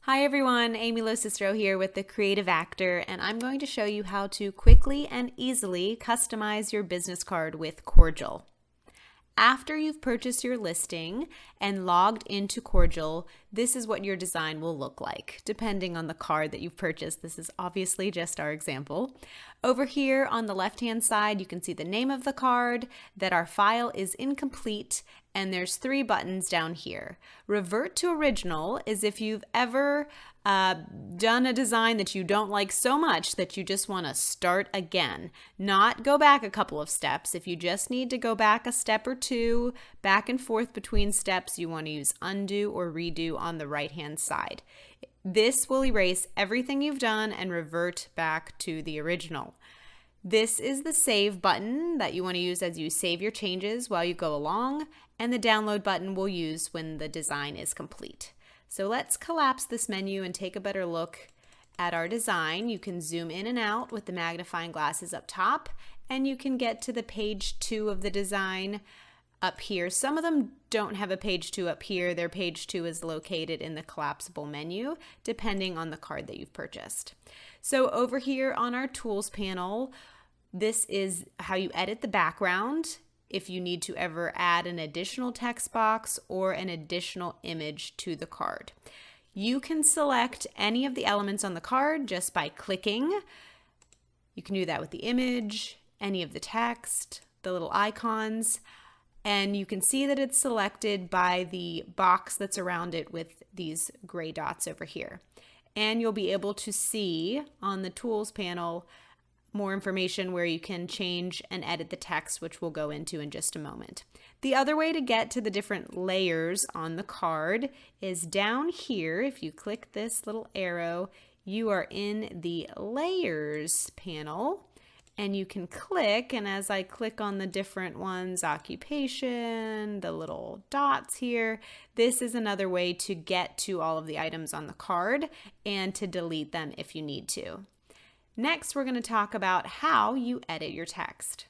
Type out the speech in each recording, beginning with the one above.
Hi everyone, Amy Locistro here with The Creative Actor, and I'm going to show you how to quickly and easily customize your business card with Corjl. After you've purchased your listing and logged into Corjl, this is what your design will look like, depending on the card that you've purchased. This is obviously just our example. Over here on the left-hand side, you can see the name of the card, that our file is incomplete, and there's 3 buttons down here. Revert to original is if you've ever done a design that you don't like so much that you just want to start again, not go back a couple of steps. If you just need to go back a step or 2, back and forth between steps, you want to use undo or redo on the right-hand side. This will erase everything you've done and revert back to the original. This is the save button that you want to use as you save your changes while you go along, and the download button we'll use when the design is complete. So let's collapse this menu and take a better look at our design. You can zoom in and out with the magnifying glasses up top, and you can get to the page 2 of the design up here. Some of them don't have a page 2 up here. Their page 2 is located in the collapsible menu, depending on the card that you've purchased. So over here on our tools panel, this is how you edit the background if you need to ever add an additional text box or an additional image to the card. You can select any of the elements on the card just by clicking. You can do that with the image, any of the text, the little icons, and you can see that it's selected by the box that's around it with these gray dots over here. And you'll be able to see on the tools panel more information where you can change and edit the text, which we'll go into in just a moment. The other way to get to the different layers on the card is down here. If you click this little arrow, you are in the layers panel, and you can click, and as I click on the different ones, occupation, the little dots here, this is another way to get to all of the items on the card and to delete them if you need to. Next, we're going to talk about how you edit your text.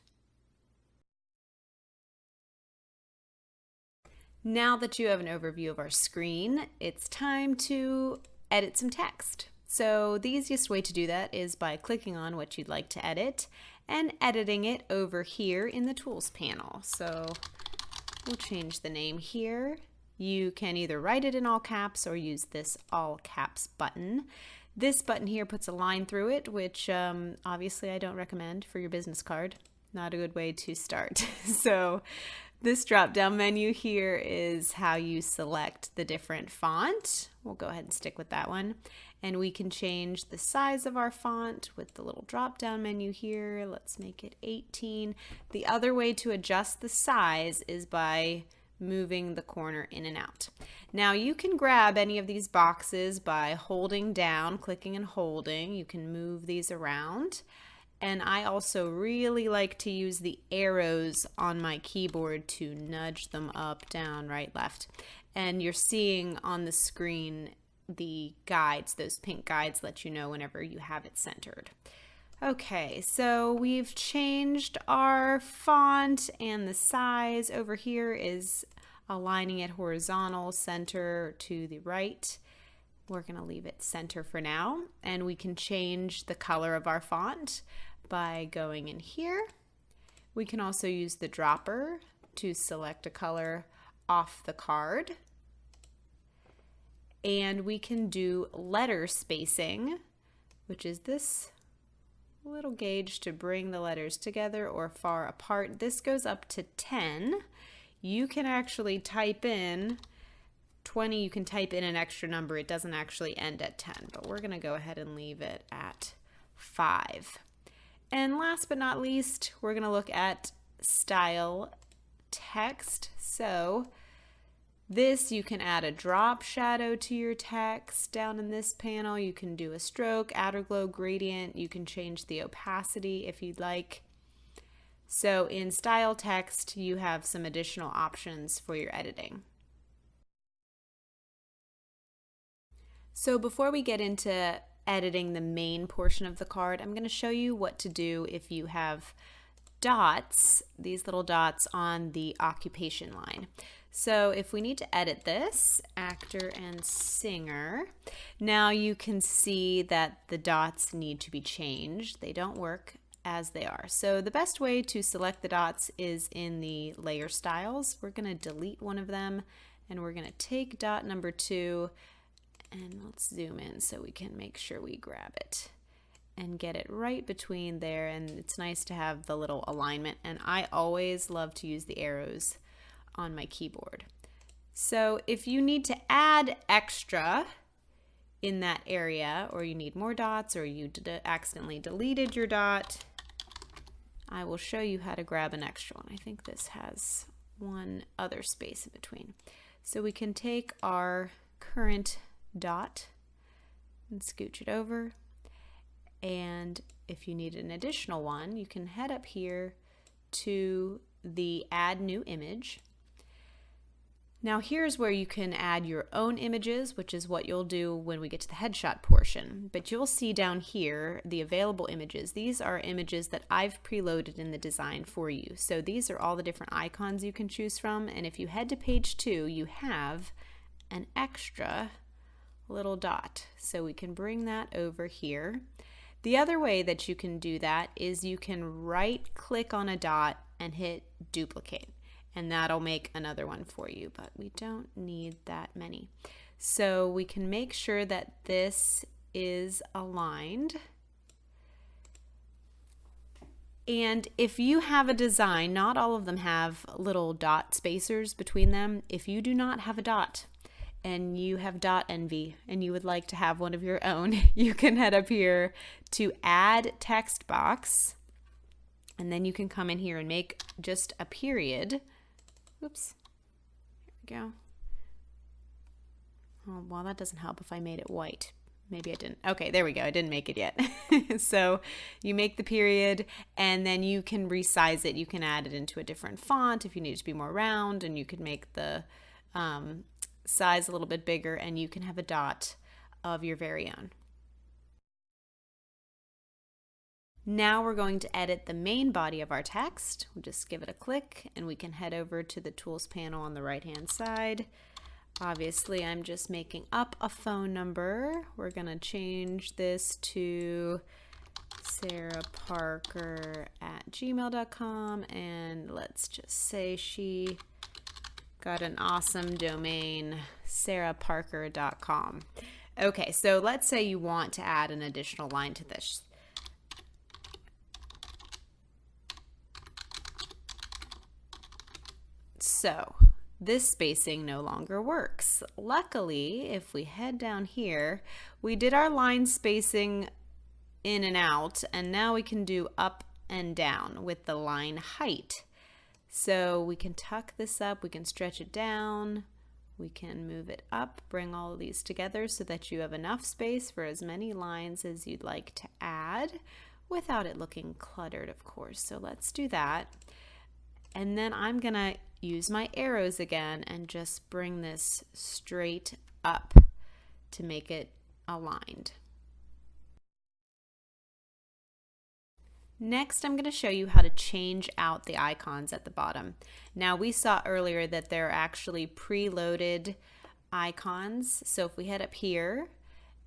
Now that you have an overview of our screen, it's time to edit some text. So the easiest way to do that is by clicking on what you'd like to edit and editing it over here in the tools panel. So we'll change the name here. You can either write it in all caps or use this all caps button. This button here puts a line through it, which obviously I don't recommend for your business card. Not a good way to start. So this drop-down menu here is how you select the different font. We'll go ahead and stick with that one. And we can change the size of our font with the little drop-down menu here. Let's make it 18. The other way to adjust the size is by moving the corner in and out. Now you can grab any of these boxes by holding down, clicking and holding. You can move these around. And I also really like to use the arrows on my keyboard to nudge them up, down, right, left. And you're seeing on the screen the guides, those pink guides let you know whenever you have it centered. Okay, so we've changed our font, and the size over here is aligning it horizontal, center to the right. We're going to leave it center for now, and we can change the color of our font by going in here. We can also use the dropper to select a color off the card. And we can do letter spacing, which is this little gauge to bring the letters together or far apart. This goes up to 10. You can actually type in 20. You can type in an extra number. It doesn't actually end at 10, but we're going to go ahead and leave it at 5. And last but not least, we're going to look at style text. So this, you can add a drop shadow to your text down in this panel. You can do a stroke, outer glow, gradient. You can change the opacity if you'd like. So in style text, you have some additional options for your editing. So before we get into editing the main portion of the card, I'm going to show you what to do if you have dots, these little dots on the occupation line. So if we need to edit this, actor and singer, now you can see that the dots need to be changed. They don't work as they are. So the best way to select the dots is in the layer styles. We're going to delete one of them and we're going to take dot number 2 and let's zoom in so we can make sure we grab it and get it right between there. And it's nice to have the little alignment, and I always love to use the arrows on my keyboard. So if you need to add extra in that area, or you need more dots, or you accidentally deleted your dot, I will show you how to grab an extra one. I think this has one other space in between. So we can take our current dot and scooch it over, and if you need an additional one, you can head up here to the add new image. Now here's where you can add your own images, which is what you'll do when we get to the headshot portion. But you'll see down here the available images. These are images that I've preloaded in the design for you. So these are all the different icons you can choose from, and if you head to page 2, you have an extra little dot. So we can bring that over here. The other way that you can do that is you can right click on a dot and hit duplicate, and that'll make another one for you, but we don't need that many. So we can make sure that this is aligned. And if you have a design, not all of them have little dot spacers between them. If you do not have a dot and you have dot envy and you would like to have one of your own, you can head up here to add text box, and then you can come in here and make just a period. Oops, here we go. Oh, well, that doesn't help if I made it white. Maybe I didn't. Okay, there we go. I didn't make it yet. So you make the period, and then you can resize it. You can add it into a different font if you need it to be more round, and you can make the size a little bit bigger, and you can have a dot of your very own. Now we're going to edit the main body of our text. We'll just give it a click, and we can head over to the tools panel on the right hand side. Obviously, I'm just making up a phone number. We're gonna change this to sarahparker@gmail.com, and let's just say she got an awesome domain, sarahparker.com. Okay, so let's say you want to add an additional line to this. So this spacing no longer works. Luckily, if we head down here, we did our line spacing in and out, and now we can do up and down with the line height. So we can tuck this up, we can stretch it down, we can move it up, bring all of these together so that you have enough space for as many lines as you'd like to add without it looking cluttered, of course. So let's do that. And then I'm gonna use my arrows again and just bring this straight up to make it aligned. Next, I'm going to show you how to change out the icons at the bottom. Now, we saw earlier that they're actually preloaded icons. So if we head up here,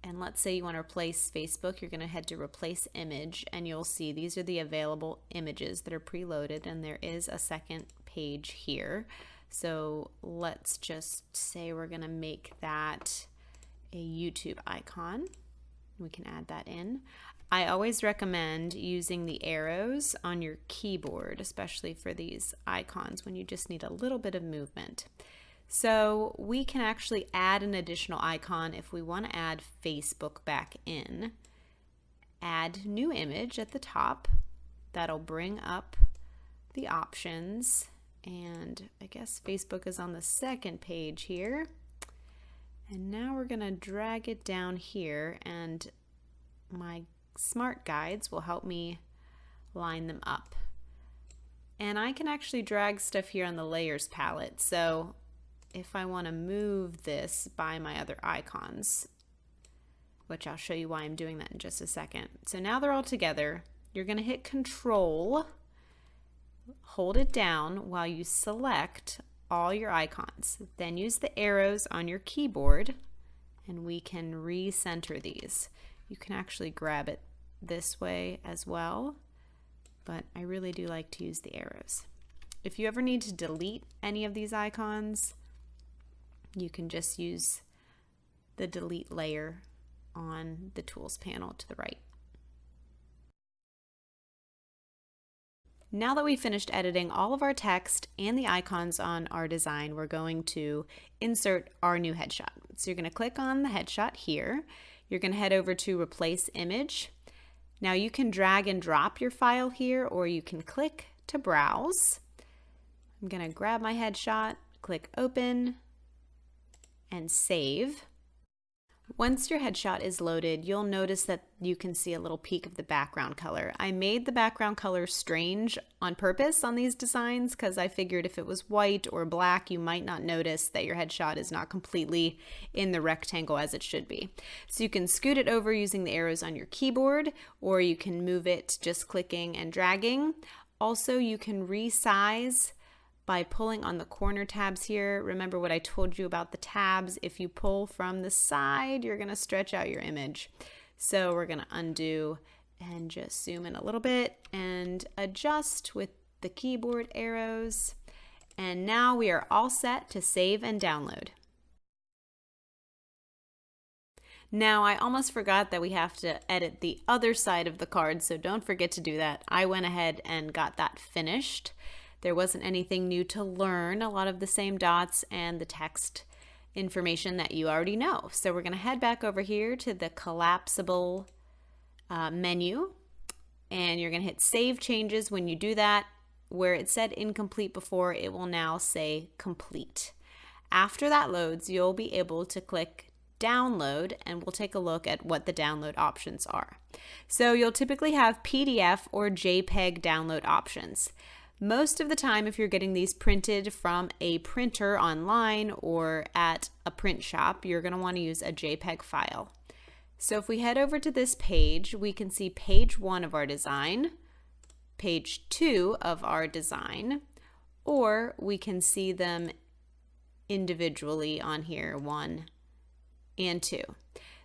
and let's say you want to replace Facebook, you're going to head to replace image, and you'll see these are the available images that are preloaded, and there is a second page here. So let's just say we're going to make that a YouTube icon. We can add that in. I always recommend using the arrows on your keyboard, especially for these icons when you just need a little bit of movement. So we can actually add an additional icon if we want to add Facebook back in. Add new image at the top. That'll bring up the options, and I guess Facebook is on the second page here. And now we're going to drag it down here, and my smart guides will help me line them up. And I can actually drag stuff here on the layers palette. So if I want to move this by my other icons, which I'll show you why I'm doing that in just a second. So now they're all together. You're going to hit Control, hold it down while you select all your icons. Then use the arrows on your keyboard and we can recenter these. You can actually grab it this way as well, but I really do like to use the arrows. If you ever need to delete any of these icons, you can just use the delete layer on the tools panel to the right. Now that we've finished editing all of our text and the icons on our design, we're going to insert our new headshot. So you're going to click on the headshot here. You're going to head over to Replace Image. Now you can drag and drop your file here, or you can click to browse. I'm going to grab my headshot, click Open, and Save. Once your headshot is loaded, you'll notice that you can see a little peek of the background color. I made the background color strange on purpose on these designs because I figured if it was white or black, you might not notice that your headshot is not completely in the rectangle as it should be. So you can scoot it over using the arrows on your keyboard, or you can move it just clicking and dragging. Also, you can resize by pulling on the corner tabs here. Remember what I told you about the tabs. If you pull from the side, you're going to stretch out your image. So we're going to undo and just zoom in a little bit and adjust with the keyboard arrows. And now we are all set to save and download. Now, I almost forgot that we have to edit the other side of the card, so don't forget to do that. I went ahead and got that finished. There wasn't anything new to learn, a lot of the same dots and the text information that you already know. So we're going to head back over here to the collapsible menu, and you're going to hit Save Changes. When you do that, where it said incomplete before, it will now say complete. After that loads, you'll be able to click Download, and we'll take a look at what the download options are. So you'll typically have PDF or JPEG download options. Most of the time, if you're getting these printed from a printer online or at a print shop, you're going to want to use a JPEG file. So if we head over to this page, we can see page 1 of our design, page 2 of our design, or we can see them individually on here, 1 and 2.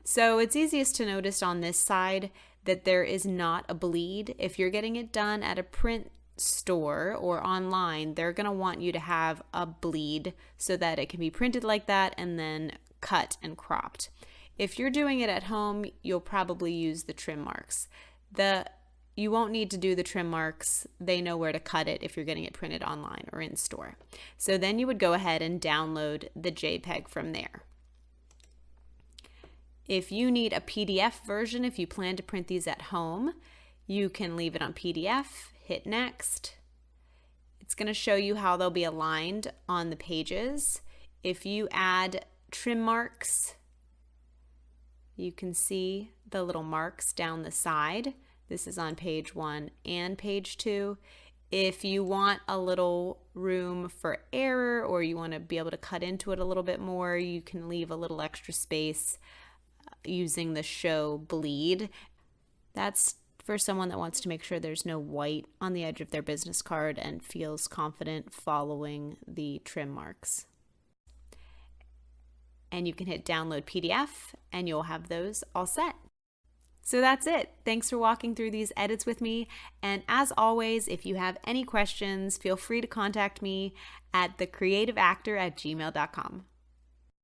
So it's easiest to notice on this side that there is not a bleed. If you're getting it done at a print store or online, they're going to want you to have a bleed so that it can be printed like that and then cut and cropped. If you're doing it at home, you'll probably use the trim marks. You won't need to do the trim marks. They know where to cut it if you're getting it printed online or in store. So then you would go ahead and download the JPEG from there. If you need a PDF version, if you plan to print these at home, you can leave it on PDF. Hit Next. It's going to show you how they'll be aligned on the pages. If you add trim marks, you can see the little marks down the side. This is on page 1 and page 2. If you want a little room for error, or you want to be able to cut into it a little bit more, you can leave a little extra space using the Show Bleed. That's for someone that wants to make sure there's no white on the edge of their business card and feels confident following the trim marks. And you can hit Download PDF and you'll have those all set. So that's it. Thanks for walking through these edits with me. And as always, if you have any questions, feel free to contact me at thecreativeactor@gmail.com.